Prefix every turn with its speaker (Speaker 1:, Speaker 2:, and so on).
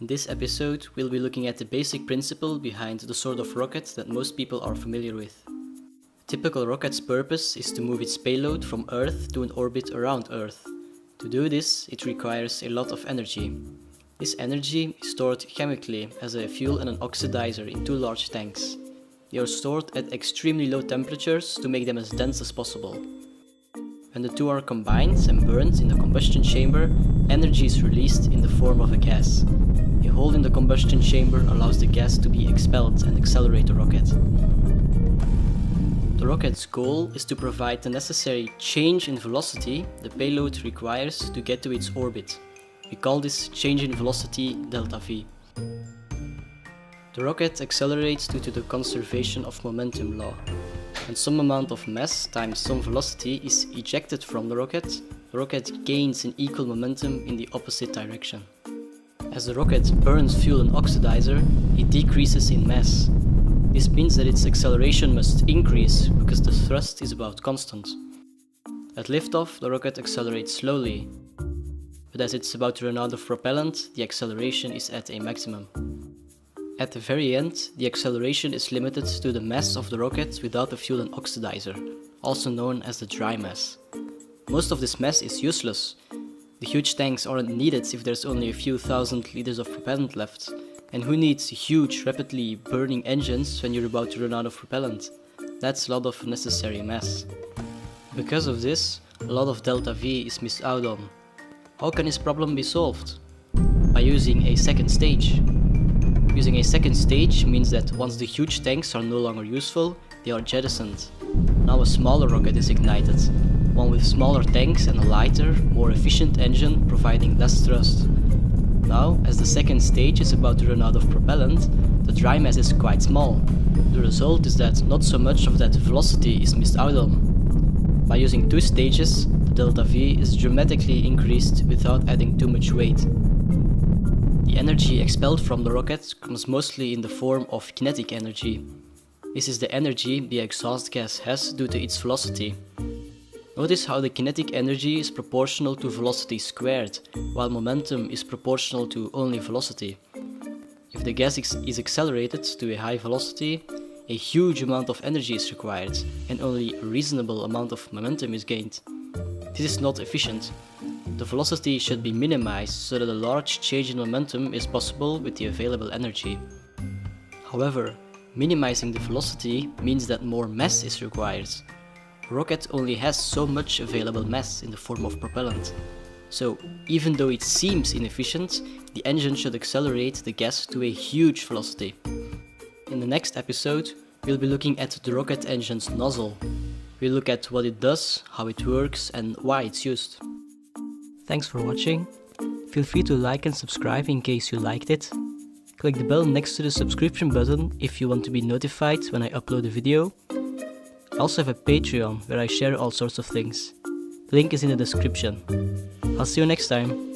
Speaker 1: In this episode, we'll be looking at the basic principle behind the sort of rocket that most people are familiar with. A typical rocket's purpose is to move its payload from Earth to an orbit around Earth. To do this, it requires a lot of energy. This energy is stored chemically as a fuel and an oxidizer in two large tanks. They are stored at extremely low temperatures to make them as dense as possible. When the two are combined and burned in the combustion chamber, energy is released in the form of a gas. A hole in the combustion chamber allows the gas to be expelled and accelerate the rocket. The rocket's goal is to provide the necessary change in velocity the payload requires to get to its orbit. We call this change in velocity delta V. The rocket accelerates due to the conservation of momentum law. When some amount of mass times some velocity is ejected from the rocket gains an equal momentum in the opposite direction. As the rocket burns fuel and oxidizer, it decreases in mass. This means that its acceleration must increase because the thrust is about constant. At liftoff, the rocket accelerates slowly, but as it's about to run out of propellant, the acceleration is at a maximum. At the very end, the acceleration is limited to the mass of the rocket without the fuel and oxidizer, also known as the dry mass. Most of this mass is useless. The huge tanks aren't needed if there's only a few thousand liters of propellant left. And who needs huge, rapidly burning engines when you're about to run out of propellant? That's a lot of necessary mass. Because of this, a lot of delta V is missed out on. How can this problem be solved? By using a second stage. Using a second stage means that once the huge tanks are no longer useful, they are jettisoned. Now a smaller rocket is ignited, one with smaller tanks and a lighter, more efficient engine providing less thrust. Now, as the second stage is about to run out of propellant, the dry mass is quite small. The result is that not so much of that velocity is missed out on. By using two stages, the delta V is dramatically increased without adding too much weight. The energy expelled from the rocket comes mostly in the form of kinetic energy. This is the energy the exhaust gas has due to its velocity. Notice how the kinetic energy is proportional to velocity squared, while momentum is proportional to only velocity. If the gas is accelerated to a high velocity, a huge amount of energy is required, and only a reasonable amount of momentum is gained. This is not efficient. The velocity should be minimized so that a large change in momentum is possible with the available energy. However, minimizing the velocity means that more mass is required. A rocket only has so much available mass in the form of propellant. So, even though it seems inefficient, the engine should accelerate the gas to a huge velocity. In the next episode, we'll be looking at the rocket engine's nozzle. We'll look at what it does, how it works, and why it's used. Thanks for watching. Feel free to like and subscribe in case you liked it. Click the bell next to the subscription button if you want to be notified when I upload a video. I also have a Patreon where I share all sorts of things. The link is in the description. I'll see you next time.